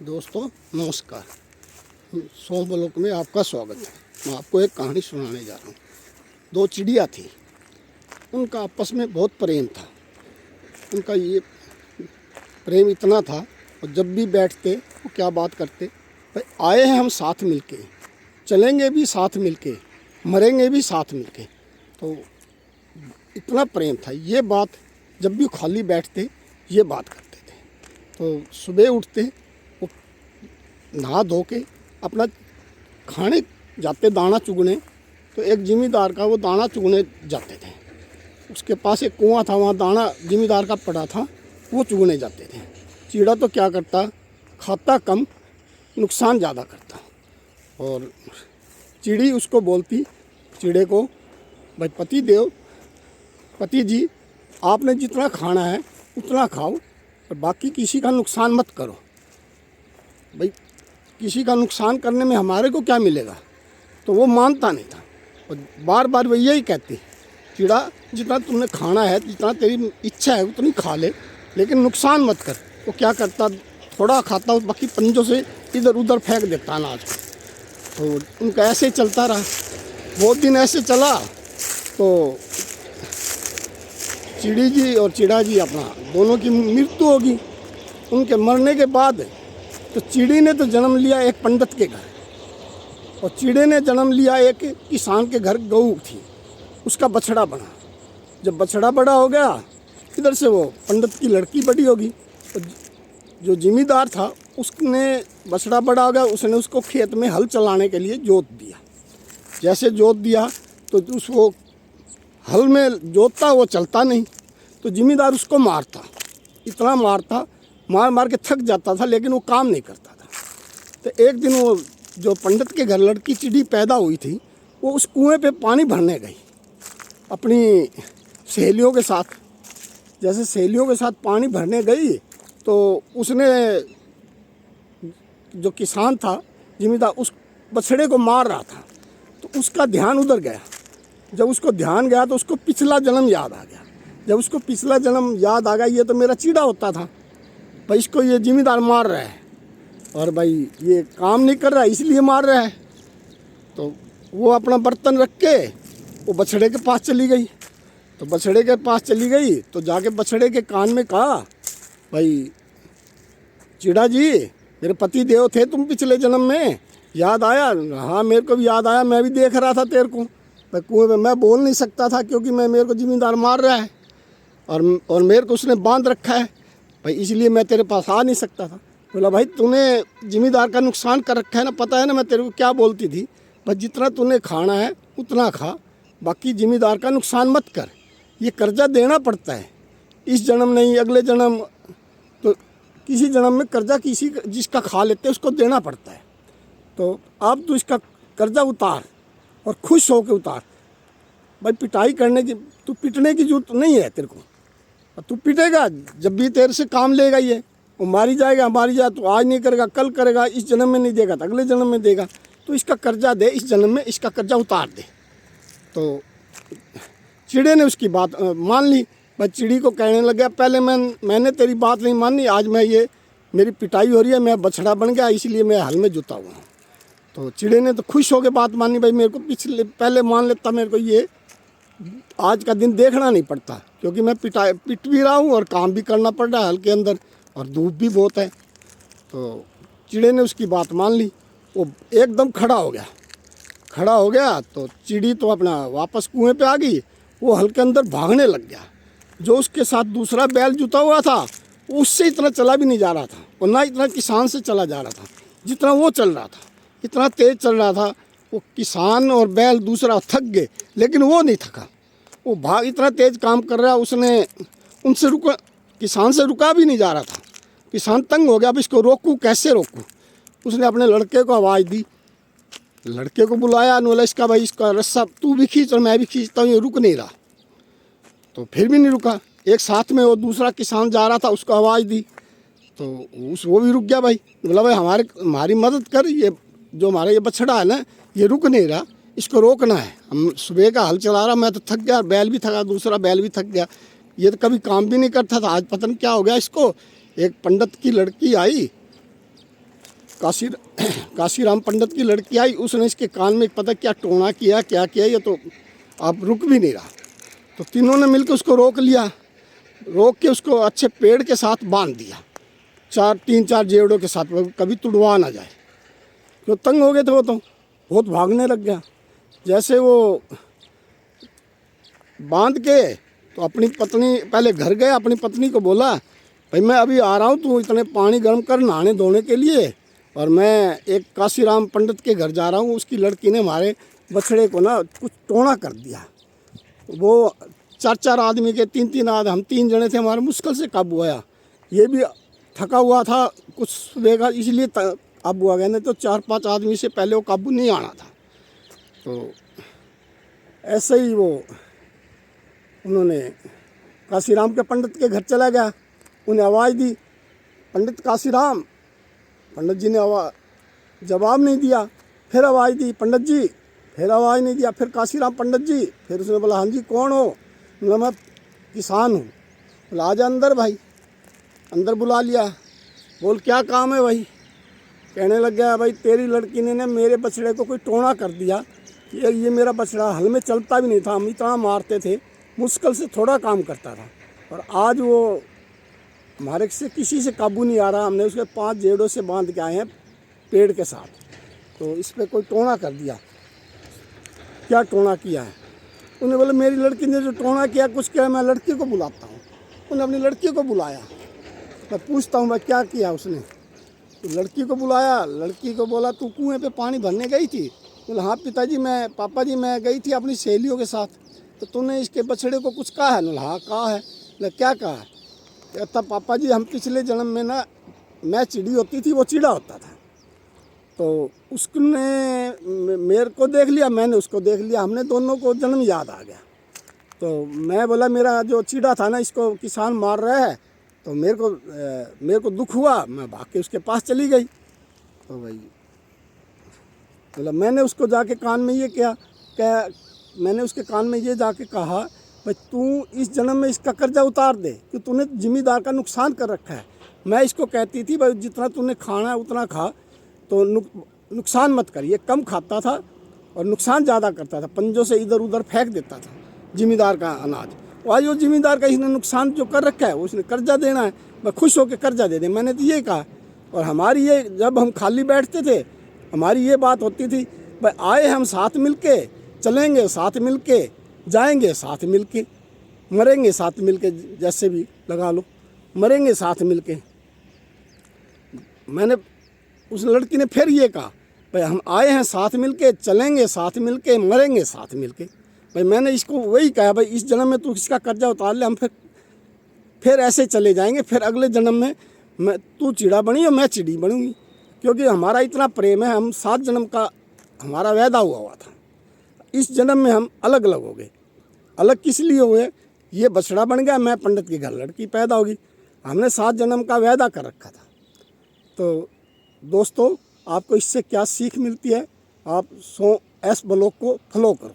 दोस्तों नमस्कार। सौ ब्लॉक में आपका स्वागत है। मैं आपको एक कहानी सुनाने जा रहा हूँ। दो चिड़िया थी, उनका आपस में बहुत प्रेम था। उनका ये प्रेम इतना था और जब भी बैठते वो क्या बात करते, भाई आए हैं हम साथ मिलके, चलेंगे भी साथ मिलके, मरेंगे भी साथ मिलके। तो इतना प्रेम था। ये बात जब भी खाली बैठते ये बात करते थे। तो सुबह उठते वो नहा धो के अपना खाने जाते दाना चुगने। तो एक जिमीदार का वो दाना चुगने जाते थे। उसके पास एक कुआं था, वहाँ दाना जिमीदार का पड़ा था, वो चुगने जाते थे। चीड़ा तो क्या करता, खाता कम नुकसान ज़्यादा करता। और चिड़ी उसको बोलती, चिड़े को, भाई पति जी आपने जितना खाना है उतना खाओ और बाकी किसी का नुकसान मत करो। भाई किसी का नुकसान करने में हमारे को क्या मिलेगा। तो वो मानता नहीं था और बार बार वो यही कहती, चिड़ा जितना तुमने खाना है, जितना तेरी इच्छा है उतनी खा ले, लेकिन नुकसान मत कर। वो क्या करता, थोड़ा खाता और बाकी पंजों से इधर उधर फेंक देता अनाज को। तो उनका ऐसे ही चलता रहा। बहुत दिन ऐसे चला तो चिड़ी जी और चिड़ा जी अपना दोनों की मृत्यु होगी। उनके मरने के बाद तो चिड़ी ने तो जन्म लिया एक पंडित के घर और चिड़े ने जन्म लिया एक किसान के घर। गऊ थी, उसका बछड़ा बना। जब बछड़ा बड़ा हो गया, इधर से वो पंडित की लड़की बड़ी होगी। तो जो जिमीदार था उसने बछड़ा बड़ा हो गया, उसने उसको खेत में हल चलाने के लिए जोत दिया। जैसे जोत दिया तो उसको हल में जोतता, वो चलता नहीं। तो जिमीदार उसको मारता, इतना मारता, मार के थक जाता था, लेकिन वो काम नहीं करता था। तो एक दिन वो जो पंडित के घर लड़की चिड़ी पैदा हुई थी, वो उस कुएं पे पानी भरने गई अपनी सहेलियों के साथ। जैसे सहेलियों के साथ पानी भरने गई तो उसने, जो किसान था जिमीदार, उस बछड़े को मार रहा था। तो उसका ध्यान उधर गया। जब उसको ध्यान गया तो उसको पिछला जन्म याद आ गया। जब उसको पिछला जन्म याद आ गया, ये तो मेरा चीड़ा होता था, भाई इसको ये जिमीदार मार रहा है और भाई ये काम नहीं कर रहा है इसलिए मार रहा है। तो वो अपना बर्तन रख के वो बछड़े के पास चली गई। तो बछड़े के पास चली गई तो जाके बछड़े के कान में कहा, भाई चिड़ा जी मेरे पति देव थे तुम पिछले जन्म में, याद आया? हाँ मेरे को भी याद आया, मैं भी देख रहा था तेरे को। मैं कुएं में मैं बोल नहीं सकता था क्योंकि मेरे को जिमीदार मार रहा है और मेरे को उसने बांध रखा है, भाई इसलिए मैं तेरे पास आ नहीं सकता था। बोला भाई तूने जिमीदार का नुकसान कर रखा है ना, पता है ना मैं तेरे को क्या बोलती थी, भाई जितना तूने खाना है उतना खा, बाकी जिमीदार का नुकसान मत कर। ये कर्जा देना पड़ता है, इस जन्म नहीं अगले जन्म, तो किसी जन्म में कर्जा किसी जिसका खा लेते हैं उसको देना पड़ता है। तो अब तू इसका कर्जा उतार और खुश होकर उतार। भाई पिटाई करने की, तू पिटने की जरूरत नहीं है तेरे को। तू पिटेगा जब भी तेरे से काम लेगा, ये वो मारी जाएगा तो आज नहीं करेगा कल करेगा, इस जन्म में नहीं देगा तो अगले जन्म में देगा। तो इसका कर्जा दे, इस जन्म में इसका कर्जा उतार दे। तो चिड़े ने उसकी बात मान ली। भाई चिड़ी को कहने लग गया, पहले मैंने तेरी बात नहीं मानी, आज मैं ये मेरी पिटाई हो रही है, मैं बछड़ा बन गया इसलिए मैं हल में जुता हुआ हूँ। तो चिड़े ने तो खुश होकर बात मानी, भाई मेरे को पहले मान लेता, मेरे को ये आज का दिन देखना नहीं पड़ता क्योंकि मैं पिट भी रहा हूँ और काम भी करना पड़ रहा है हल के अंदर और धूप भी बहुत है। तो चिड़े ने उसकी बात मान ली। वो एकदम खड़ा हो गया तो चिड़ी तो अपना वापस कुएं पे आ गई। वो हल के अंदर भागने लग गया। जो उसके साथ दूसरा बैल जुता हुआ था उससे इतना चला भी नहीं जा रहा था और ना इतना किसान से चला जा रहा था जितना वो चल रहा था। इतना तेज़ चल रहा था, वो किसान और बैल दूसरा थक गए लेकिन वो नहीं थका। वो भाग इतना तेज़ काम कर रहा, उसने उनसे किसान से रुका भी नहीं जा रहा था। किसान तंग हो गया, अब इसको रोकूं कैसे रोकूं। उसने अपने लड़के को आवाज़ दी, लड़के को बुलाया, बोला इसका भाई इसका रस्सा तू भी खींच और मैं भी खींचता हूँ, ये रुक नहीं रहा। तो फिर भी नहीं रुका। एक साथ में वो दूसरा किसान जा रहा था, उसको आवाज़ दी तो वो भी रुक गया। भाई बोला भाई हमारी मदद कर, ये जो हमारा ये बछड़ा है ना ये रुक नहीं रहा, इसको रोकना है। हम सुबह का हल चला रहा, मैं तो थक गया, बैल भी थका, दूसरा बैल भी थक गया, ये तो कभी काम भी नहीं करता था, आज पता नहीं क्या हो गया इसको। एक पंडित की लड़की आई काशीराम पंडित की लड़की आई, उसने इसके कान में पता क्या टोना किया, क्या किया, ये तो आप रुक भी नहीं रहा। तो तीनों ने मिलकर उसको रोक लिया, रोक के उसको अच्छे पेड़ के साथ बांध दिया, 3-4 जेवड़ों के साथ, कभी तुड़वा ना जाए। तो तंग हो गए थे वो, तो बहुत भागने लग गया। जैसे वो बांध के तो अपनी पत्नी पहले घर गया, अपनी पत्नी को बोला भाई मैं अभी आ रहा हूँ, तू इतने पानी गर्म कर नहाने धोने के लिए, और मैं एक काशीराम पंडित के घर जा रहा हूँ, उसकी लड़की ने हमारे बछड़े को ना कुछ टोना कर दिया। वो 4-4 आदमी के 3-3 आदमी, हम 3 जने थे, हमारे मुश्किल से काबू आया। ये भी थका हुआ था कुछ सुबह का, इसलिए काबू आ गया, नहीं तो 4-5 आदमी से पहले वो काबू नहीं आना था। तो ऐसे ही वो उन्होंने काशीराम के पंडित के घर चला गया, उन्हें आवाज़ दी, पंडित काशीराम। पंडित जी ने जवाब नहीं दिया, फिर आवाज़ दी पंडित जी, फिर आवाज़ नहीं दिया, फिर काशीराम पंडित जी। फिर उसने बोला हाँ जी कौन हो? मैं किसान हूँ। बोला आजा अंदर भाई। अंदर बुला लिया, बोल क्या काम है भाई? कहने लग गया भाई तेरी लड़की ने मेरे बछड़े को कोई टोना कर दिया, ये मेरा बछड़ा हल में चलता भी नहीं था, हम इतना मारते थे, मुश्किल से थोड़ा काम करता था, और आज वो हमारे से किसी से काबू नहीं आ रहा। हमने उसके 5 जेड़ों से बांध के आए हैं पेड़ के साथ, तो इस पर कोई टोना कर दिया। क्या टोना किया है? उन्हें बोले मेरी लड़की ने जो टोना किया कुछ किया, मैं लड़की को बुलाता हूँ। उन्हें अपनी लड़की को बुलाया, मैं पूछता हूँ भाई क्या किया उसने? तो लड़की को बुलाया, लड़की को बोला तू कुएँ पे पानी भरने गई थी? बोला हाँ पिताजी पापा जी मैं गई थी अपनी सहेलियों के साथ। तो तूने इसके बछड़े को कुछ कहा है? हाँ कहा है। क्या कहा है? कहता पापा जी हम पिछले जन्म में ना, मैं चिड़ी होती थी वो चिड़ा होता था, तो उसने मेरे को देख लिया, मैंने उसको देख लिया, हमने दोनों को जन्म याद आ गया। तो मैं बोला मेरा जो चिड़ा था ना इसको किसान मार रहा है, तो मेरे को दुख हुआ, मैं भाग के उसके पास चली गई। तो भाई बोला मैंने उसको जाके कान में ये क्या मैंने उसके कान में ये जाके कहा भाई तू इस जन्म में इसका कर्जा उतार दे कि तूने जिम्मेदार का नुकसान कर रखा है। मैं इसको कहती थी भाई जितना तूने खाना है उतना खा, तो नुकसान मत कर। ये कम खाता था और नुकसान ज़्यादा करता था, पंजों से इधर उधर फेंक देता था जिम्मेदार का अनाज। वही वो जिम्मेदार का इसने नुकसान जो कर रखा है उसने कर्जा देना है, मैं खुश होकर कर्जा दे दे, मैंने तो ये कहा। और हमारी ये जब हम खाली बैठते थे हमारी ये बात होती थी भाई आए हम साथ मिलके, चलेंगे साथ मिलके, जाएंगे साथ मिलके, मरेंगे साथ मिलके, जैसे भी लगा लो मरेंगे साथ मिलके। मैंने उस लड़की ने फिर ये कहा भाई हम आए हैं साथ मिलके, चलेंगे साथ मिलके, मरेंगे साथ मिलके। भाई मैंने इसको वही कहा भाई इस जन्म में तू इसका कर्जा उतार ले, हम फिर ऐसे चले जाएंगे, फिर अगले जन्म में तू चिड़ा बनी और मैं चिड़ी बनूंगी, क्योंकि हमारा इतना प्रेम है। हम 7 जन्म का हमारा वादा हुआ था, इस जन्म में हम अलग अलग हो गए। अलग किस लिए हुए? ये बछड़ा बन गया, मैं पंडित के घर लड़की पैदा होगी, हमने 7 जन्म का वादा कर रखा था। तो दोस्तों आपको इससे क्या सीख मिलती है? आप एस ब्लॉग को फॉलो करो।